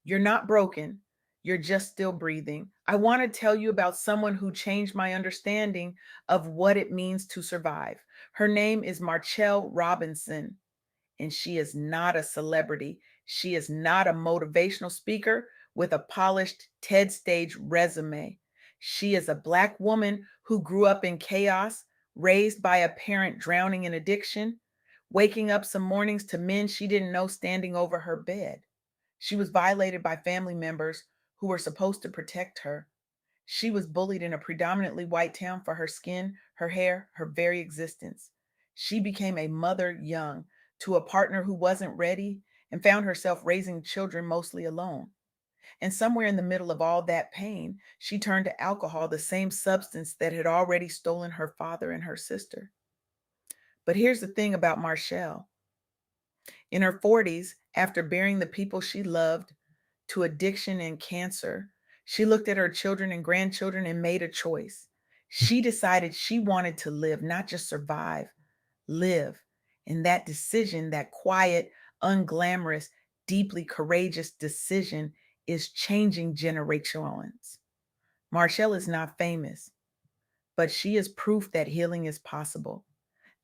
You're not broken. You're just still breathing. I want to tell you about someone who changed my understanding of what it means to survive. Her name is Marchelle Robinson, and she is not a celebrity. She is not a motivational speaker with a polished TED stage resume. She is a Black woman who grew up in chaos, raised by a parent drowning in addiction, waking up some mornings to men she didn't know standing over her bed. She was violated by family members who were supposed to protect her. She was bullied in a predominantly white town for her skin, her hair, her very existence. She became a mother young to a partner who wasn't ready and found herself raising children mostly alone. And somewhere in the middle of all that pain, she turned to alcohol, the same substance that had already stolen her father and her sister. But here's the thing about Marshall. In her 40s, after burying the people she loved to addiction and cancer, she looked at her children and grandchildren and made a choice. She decided she wanted to live, not just survive, live. And that decision, that quiet, unglamorous, deeply courageous decision, is changing generations. Marshall is not famous, but she is proof that healing is possible,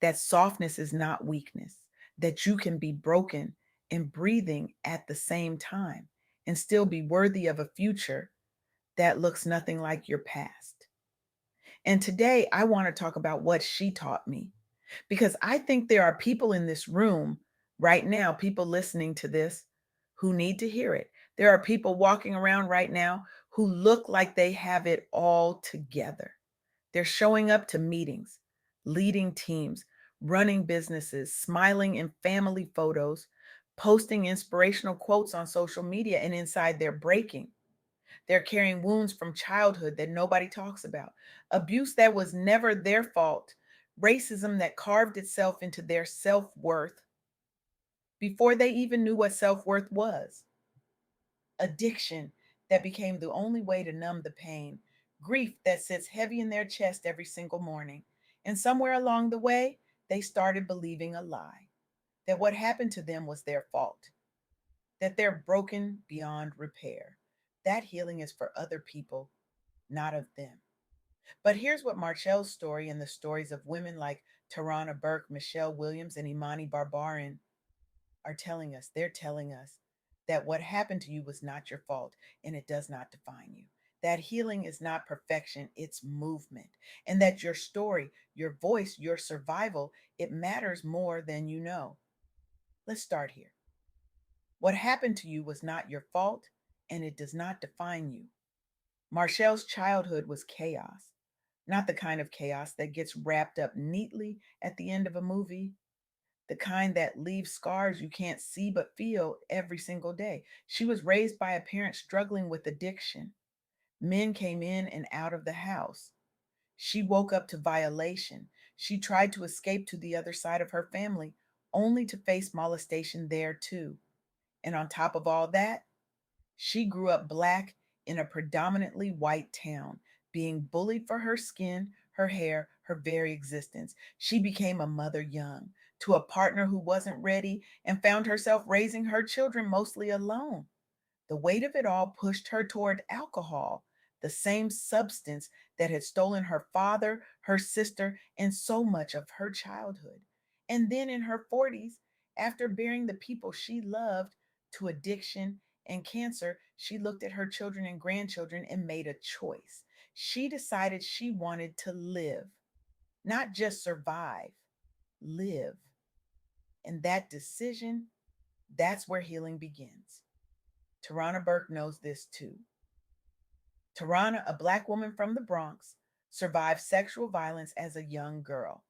that softness is not weakness, that you can be broken and breathing at the same time and still be worthy of a future that looks nothing like your past. And today I want to talk about what she taught me, because I think there are people in this room right now, people listening to this, who need to hear it. There are people walking around right now who look like they have it all together. They're showing up to meetings, leading teams, running businesses, smiling in family photos, posting inspirational quotes on social media, and inside they're breaking. They're carrying wounds from childhood that nobody talks about, abuse that was never their fault, racism that carved itself into their self worth before they even knew what self worth was, addiction that became the only way to numb the pain, grief that sits heavy in their chest every single morning. And somewhere along the way, they started believing a lie, that what happened to them was their fault, that they're broken beyond repair. That healing is for other people, not of them. But here's what Marchelle's story and the stories of women like Tarana Burke, Michelle Williams, and Imani Barbarin are telling us. They're telling us that what happened to you was not your fault and it does not define you. That healing is not perfection, it's movement. And that your story, your voice, your survival, it matters more than you know. Let's start here. What happened to you was not your fault and it does not define you. Marchelle's childhood was chaos, not the kind of chaos that gets wrapped up neatly at the end of a movie, the kind that leaves scars you can't see but feel every single day. She was raised by a parent struggling with addiction. Men came in and out of the house. She woke up to violation. She tried to escape to the other side of her family, only to face molestation there too. And on top of all that, she grew up Black in a predominantly white town, being bullied for her skin, her hair, her very existence. She became a mother young to a partner who wasn't ready and found herself raising her children mostly alone. The weight of it all pushed her toward alcohol, the same substance that had stolen her father, her sister, and so much of her childhood. And then in her 40s, after burying the people she loved to addiction and cancer, she looked at her children and grandchildren and made a choice. She decided she wanted to live, not just survive, live. And that decision, that's where healing begins. Tarana Burke knows this too. Tarana, a Black woman from the Bronx, survived sexual violence as a young girl.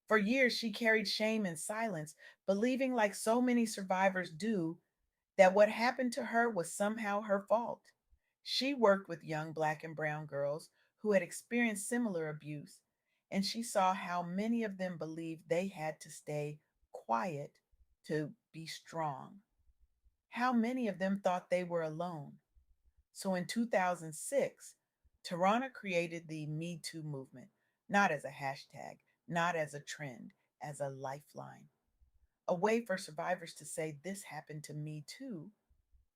For years, she carried shame and silence, believing, like so many survivors do, that what happened to her was somehow her fault. She worked with young Black and brown girls who had experienced similar abuse, and she saw how many of them believed they had to stay quiet to be strong. How many of them thought they were alone. So in 2006, Tarana created the Me Too movement, not as a hashtag, not as a trend, as a lifeline, a way for survivors to say, "This happened to me too,"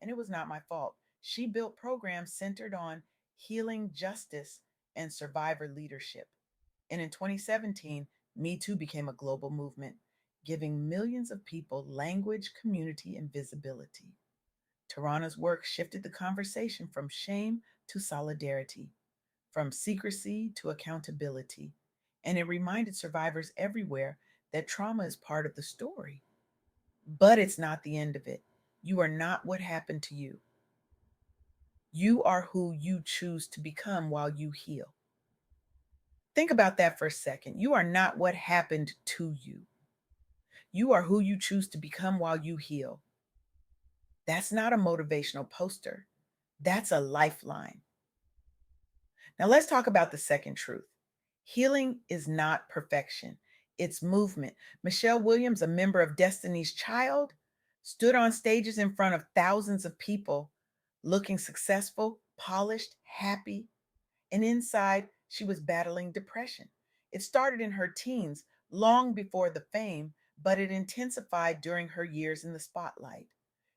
and it was not my fault. She built programs centered on healing justice and survivor leadership. And in 2017, Me Too became a global movement, giving millions of people language, community, and visibility. Tarana's work shifted the conversation from shame to solidarity, from secrecy to accountability, and it reminded survivors everywhere that trauma is part of the story. But it's not the end of it. You are not what happened to you. You are who you choose to become while you heal. Think about that for a second. You are not what happened to you. You are who you choose to become while you heal. That's not a motivational poster. That's a lifeline. Now, let's talk about the second truth. Healing is not perfection, it's movement. Michelle Williams, a member of Destiny's Child, stood on stages in front of thousands of people looking successful, polished, happy, and inside she was battling depression. It started in her teens, long before the fame, but it intensified during her years in the spotlight.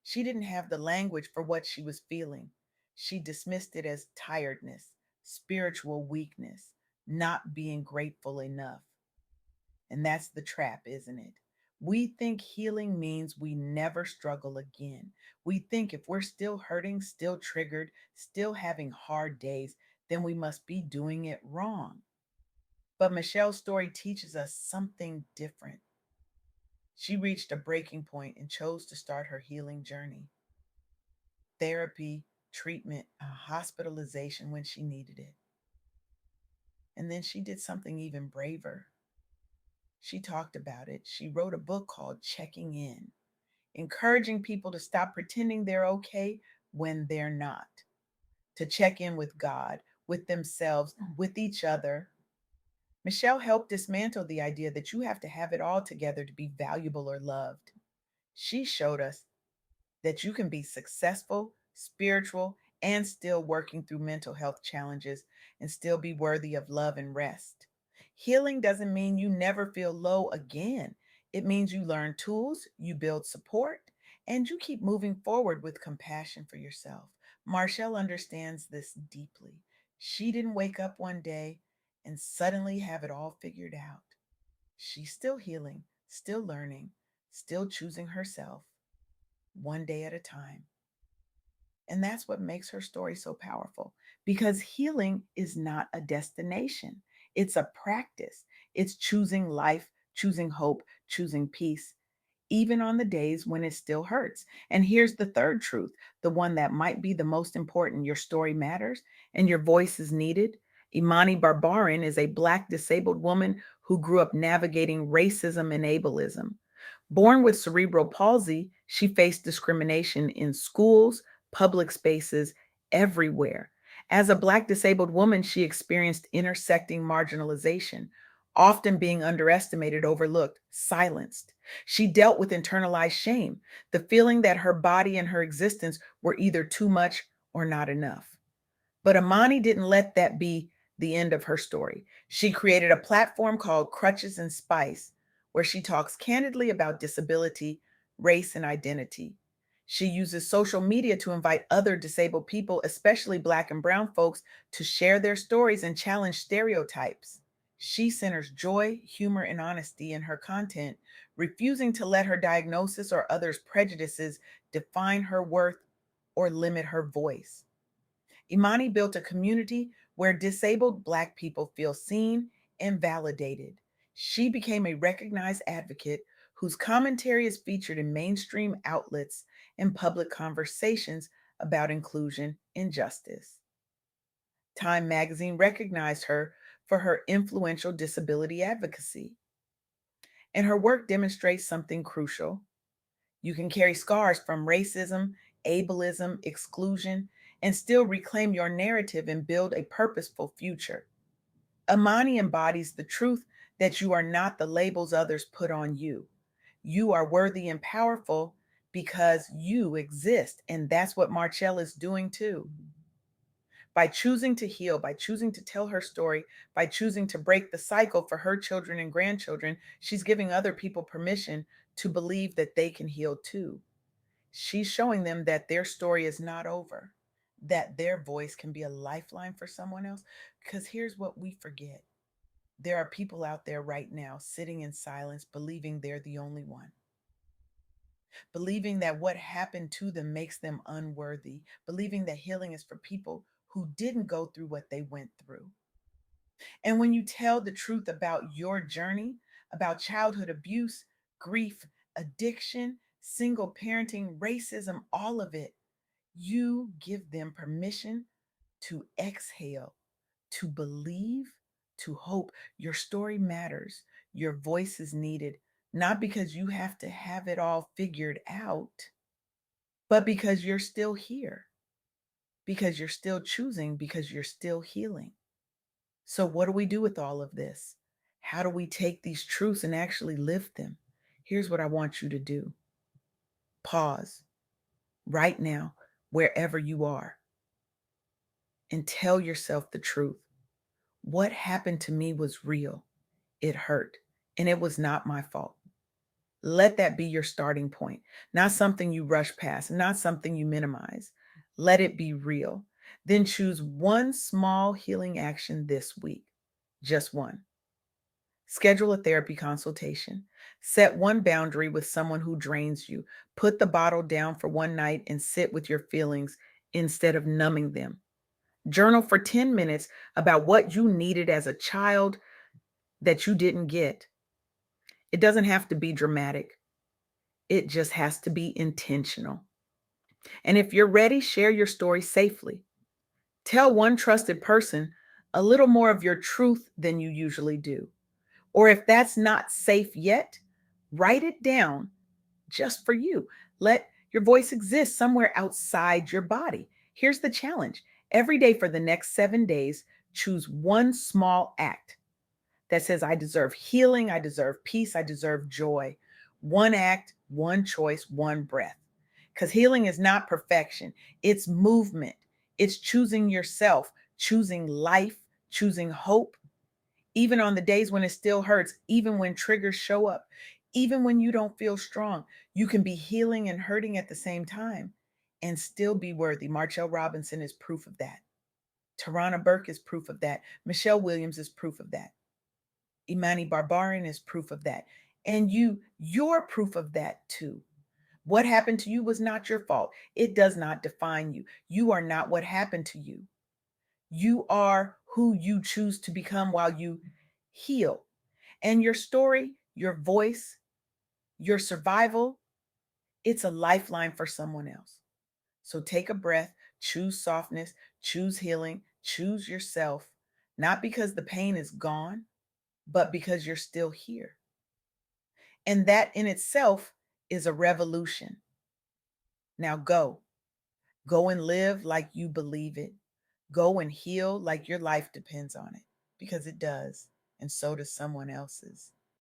She didn't have the language for what she was feeling. She dismissed it as tiredness, spiritual weakness, not being grateful enough. And that's the trap, isn't it? We think healing means we never struggle again. We think if we're still hurting, still triggered, still having hard days, then we must be doing it wrong. But Michelle's story teaches us something different. She reached a breaking point and chose to start her healing journey. Therapy, treatment, hospitalization when she needed it. And then she did something even braver. She talked about it. She wrote a book called Checking In, encouraging people to stop pretending they're okay when they're not, to check in with God, with themselves, with each other. Michelle helped dismantle the idea that you have to have it all together to be valuable or loved. She showed us that you can be successful, spiritual, and still working through mental health challenges and still be worthy of love and rest. Healing doesn't mean you never feel low again. It means you learn tools, you build support, and you keep moving forward with compassion for yourself. Marshall understands this deeply. She didn't wake up one day and suddenly have it all figured out. She's still healing, still learning, still choosing herself one day at a time. And that's what makes her story so powerful because healing is not a destination, it's a practice. It's choosing life, choosing hope, choosing peace, even on the days when it still hurts. And here's the third truth, the one that might be the most important: your story matters and your voice is needed. Imani Barbarin is a Black disabled woman who grew up navigating racism and ableism. Born with cerebral palsy, she faced discrimination in schools, public spaces, everywhere. As a Black disabled woman, she experienced intersecting marginalization, often being underestimated, overlooked, silenced. She dealt with internalized shame, the feeling that her body and her existence were either too much or not enough. But Amani didn't let that be the end of her story. She created a platform called Crutches and Spice, where she talks candidly about disability, race, and identity. She uses social media to invite other disabled people, especially Black and Brown folks, to share their stories and challenge stereotypes. She centers joy, humor, and honesty in her content, refusing to let her diagnosis or others' prejudices define her worth or limit her voice. Imani built a community where disabled Black people feel seen and validated. She became a recognized advocate whose commentary is featured in mainstream outlets and public conversations about inclusion and justice. Time magazine recognized her for her influential disability advocacy, and her work demonstrates something crucial. You can carry scars from racism, ableism, exclusion, and still reclaim your narrative and build a purposeful future. Amani embodies the truth that you are not the labels others put on you. You are worthy and powerful because you exist. And that's what Marchelle is doing too. By choosing to heal, by choosing to tell her story, by choosing to break the cycle for her children and grandchildren, she's giving other people permission to believe that they can heal too. She's showing them that their story is not over, that their voice can be a lifeline for someone else. Because here's what we forget: there are people out there right now sitting in silence, believing they're the only one, believing that what happened to them makes them unworthy, believing that healing is for people who didn't go through what they went through. And when you tell the truth about your journey, about childhood abuse, grief, addiction, single parenting, racism, all of it, you give them permission to exhale, to believe, to hope. Your story matters. Your voice is needed, not because you have to have it all figured out, but because you're still here, because you're still choosing, because you're still healing. So, what do we do with all of this? How do we take these truths and actually live them? Here's what I want you to do: pause right now, wherever you are, and tell yourself the truth. What happened to me was real, it hurt, and it was not my fault. Let that be your starting point, not something you rush past, not something you minimize. Let it be real. Then choose one small healing action this week, just one. Schedule a therapy consultation. Set one boundary with someone who drains you. Put the bottle down for one night and sit with your feelings instead of numbing them. Journal for 10 minutes about what you needed as a child that you didn't get. It doesn't have to be dramatic, it just has to be intentional. And if you're ready, share your story safely. Tell one trusted person a little more of your truth than you usually do. Or if that's not safe yet, write it down just for you. Let your voice exist somewhere outside your body. Here's the challenge: every day for the next 7 days, choose one small act that says, I deserve healing, I deserve peace, I deserve joy. One act, one choice, one breath. Because healing is not perfection, it's movement, it's choosing yourself, choosing life, choosing hope, even on the days when it still hurts, even when triggers show up, even when you don't feel strong. You can be healing and hurting at the same time and still be worthy. Marchelle Robinson is proof of that. Tarana Burke is proof of that. Michelle Williams is proof of that. Imani Barbarian is proof of that. And you're proof of that too. What happened to you was not your fault. It does not define you. You are not what happened to you. You are who you choose to become while you heal. And your story, your voice, your survival, it's a lifeline for someone else. So take a breath, choose softness, choose healing, choose yourself, not because the pain is gone, but because you're still here. And that in itself is a revolution. Now go and live like you believe it. Go and heal like your life depends on it, because it does. And so does someone else's.